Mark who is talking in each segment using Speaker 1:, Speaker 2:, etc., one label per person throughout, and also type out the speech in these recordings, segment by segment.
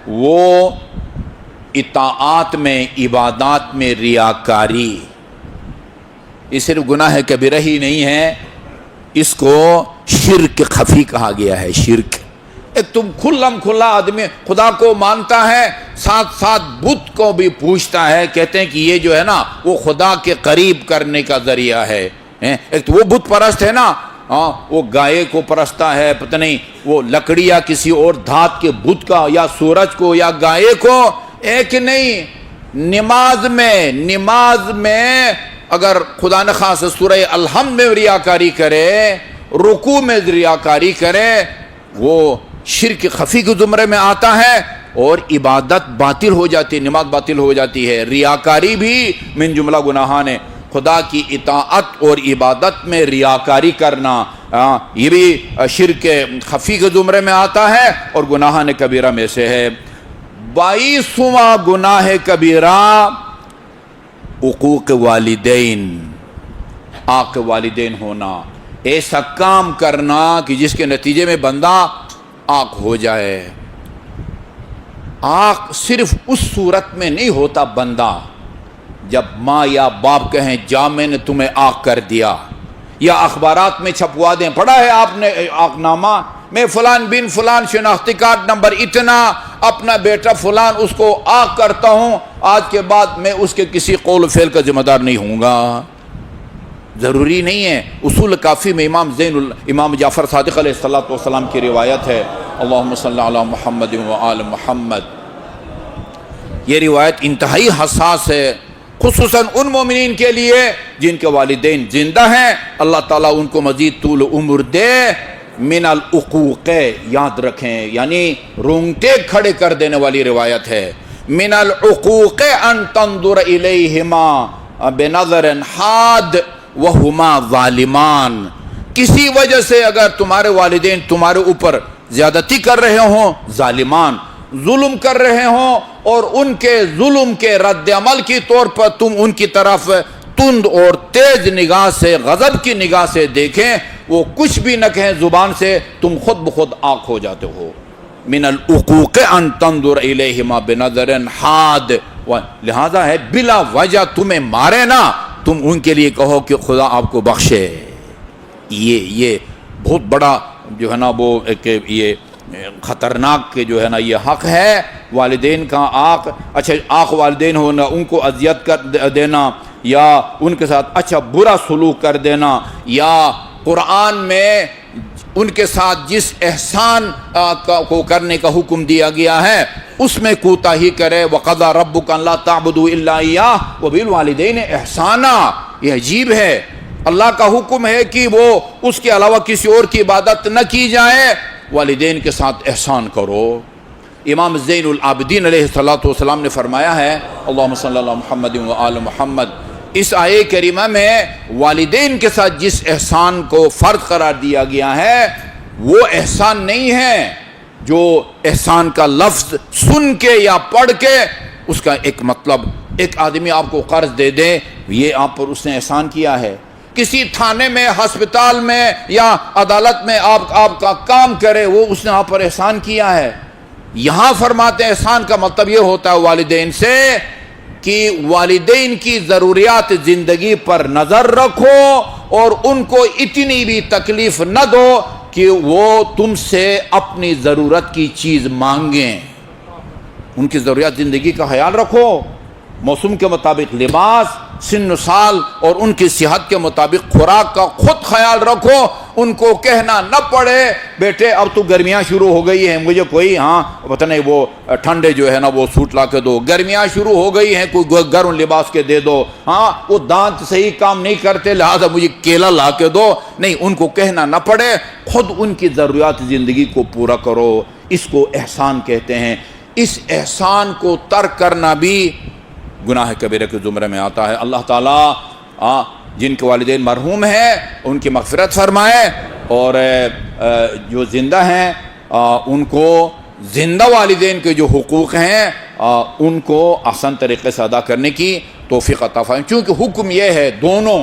Speaker 1: وہ اطاعت میں، عبادات میں ریاکاری، یہ صرف گناہ کبیرہ ہی نہیں ہے، اس کو شرک خفی کہا گیا ہے۔ شرک ایک تم کھلم کھلا آدمی خدا کو مانتا ہے، ساتھ ساتھ بت کو بھی پوچھتا ہے، کہتے ہیں کہ یہ جو ہے نا وہ خدا کے قریب کرنے کا ذریعہ ہے۔ ایک تو وہ بت پرست ہے نا، وہ گائے کو پرستا ہے، پتہ نہیں وہ لکڑی یا کسی اور دھات کے بت کا، یا سورج کو یا گائے کو۔ ایک نہیں، نماز میں اگر خدا نخواستہ سورہ الحمد میں ریاکاری کرے، رکوع میں ریاکاری کرے، وہ شرک خفی کے زمرے میں آتا ہے، اور عبادت باطل ہو جاتی ہے، نماز باطل ہو جاتی ہے۔ ریاکاری بھی من جملہ گناہان ہے، خدا کی اطاعت اور عبادت میں ریاکاری کرنا، یہ بھی شرک خفی کے زمرے میں آتا ہے اور گناہان کبیرہ میں سے ہے۔ 22واں گناہ کبیرہ حقوق والدین، حق والدین ہونا، ایسا کام کرنا کہ جس کے نتیجے میں بندہ آق ہو جائے۔ آق صرف اس صورت میں نہیں ہوتا بندہ جب ماں یا باپ کہیں جا میں نے تمہیں آق کر دیا، یا اخبارات میں چھپوا دیں، پڑھا ہے آپ نے آق نامہ میں فلان بن فلان شناختی کارڈ نمبر اتنا، اپنا بیٹا فلان اس کو آق کرتا ہوں، آج کے بعد میں اس کے کسی قول و فعل کا ذمہ دار نہیں ہوں گا۔ ضروری نہیں ہے۔ اصول کافی میں امام جعفر صادق علیہ السلام کی روایت ہے، اللہم صلی علی محمد و آل محمد۔ یہ روایت انتہائی حساس ہے، خصوصاً ان مومنین کے لیے جن کے والدین زندہ ہیں، اللہ تعالیٰ ان کو مزید طول عمر دے۔ من العقوق، یاد رکھیں، یعنی رونگٹے کھڑے کر دینے والی روایت ہے۔ من العقوق ان تنظر الیہما بنظر حاد وہما ظالمان، کسی وجہ سے اگر تمہارے والدین تمہارے اوپر زیادتی کر رہے ہوں، ظالمان ظلم کر رہے ہوں، اور ان کے ظلم کے رد عمل کی طور پر تم ان کی طرف تند اور تیز نگاہ سے، غضب کی نگاہ سے دیکھیں، وہ کچھ بھی نہ کہیں زبان سے، تم خود بخود آق ہو جاتے ہو۔ من العقوق ان تنظر الیہما بنظر حاد، لہذا ہے بلا وجہ تمہیں مارے نا، تم ان کے لیے کہو کہ خدا آپ کو بخشے۔ یہ بہت بڑا جو ہے نا وہ ایک یہ خطرناک جو ہے نا یہ حق ہے، والدین کا آق۔ اچھا، آق والدین ہونا، ان کو اذیت کر دینا، یا ان کے ساتھ اچھا برا سلوک کر دینا، یا قرآن میں ان کے ساتھ جس احسان کو کرنے کا حکم دیا گیا ہے اس میں کوتاہی کرے۔ وَقَضَىٰ رَبُّكَ أَلَّا تَعْبُدُوا إِلَّا إِيَّاهُ وَبِالْوَالِدَيْنِ إِحْسَانًا۔ یہ عجیب ہے، اللہ کا حکم ہے کہ وہ اس کے علاوہ کسی اور کی عبادت نہ کی جائے، والدین کے ساتھ احسان کرو۔ امام زین العابدین علیہ السلام نے فرمایا ہے، اللہم صلی اللہ محمد و آل محمد، اس آیے کریمہ میں والدین کے ساتھ جس احسان کو فرض قرار دیا گیا ہے وہ احسان نہیں ہے جو احسان کا لفظ سن کے یا پڑھ کے اس کا ایک مطلب، ایک آدمی آپ کو قرض دے دے، یہ آپ پر اس نے احسان کیا ہے۔ کسی تھانے میں، ہسپتال میں یا عدالت میں آپ کا کام کرے، وہ اس نے آپ پر احسان کیا ہے۔ یہاں فرماتے ہیں احسان کا مطلب یہ ہوتا ہے والدین سے کہ والدین کی ضروریات زندگی پر نظر رکھو اور ان کو اتنی بھی تکلیف نہ دو کہ وہ تم سے اپنی ضرورت کی چیز مانگیں۔ ان کی ضروریات زندگی کا خیال رکھو، موسم کے مطابق لباس، سن و سال اور ان کی صحت کے مطابق خوراک کا خود خیال رکھو۔ ان کو کہنا نہ پڑے بیٹے اب تو گرمیاں شروع ہو گئی ہیں، مجھے کوئی پتہ نہیں وہ ٹھنڈے جو ہے نا وہ سوٹ لا کے دو، گرمیاں شروع ہو گئی ہیں کوئی گرم لباس کے دے دو، وہ دانت صحیح کام نہیں کرتے لہذا مجھے کیلا لا کے دو، نہیں، ان کو کہنا نہ پڑے، خود ان کی ضروریات زندگی کو پورا کرو۔ اس کو احسان کہتے ہیں۔ اس احسان کو ترک کرنا بھی گناہ کبیرہ کے زمرے میں آتا ہے۔ اللہ تعالیٰ جن کے والدین مرحوم ہیں ان کی مغفرت فرمائے، اور جو زندہ ہیں ان کو زندہ والدین کے جو حقوق ہیں ان کو احسن طریقے سے ادا کرنے کی توفیق عطا فرمائے، کیونکہ حکم یہ ہے دونوں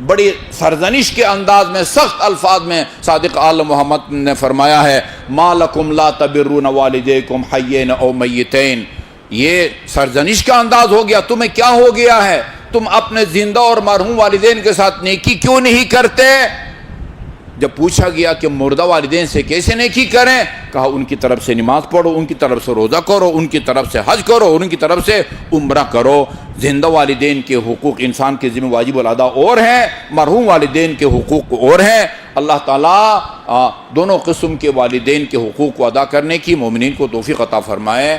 Speaker 1: بڑی سرزنش کے انداز میں، سخت الفاظ میں صادق آل محمد نے فرمایا ہے ما لکم لا تبرون والدیکم حیین او میتین. یہ سرزنش کا انداز ہو گیا، تمہیں کیا ہو گیا ہے، تم اپنے زندہ اور مرحوم والدین کے ساتھ نیکی کیوں نہیں کرتے؟ جب پوچھا گیا کہ مردہ والدین سے کیسے نیکی کریں، کہا ان کی طرف سے نماز پڑھو، ان کی طرف سے روزہ کرو، ان کی طرف سے حج کرو، ان کی طرف سے عمرہ کرو. زندہ والدین کے حقوق انسان کے ذمہ واجب الادا اور ہیں، مرحوم والدین کے حقوق اور ہیں. اللہ تعالیٰ دونوں قسم کے والدین کے حقوق کو ادا کرنے کی مومنین کو توفیق عطا فرمائے.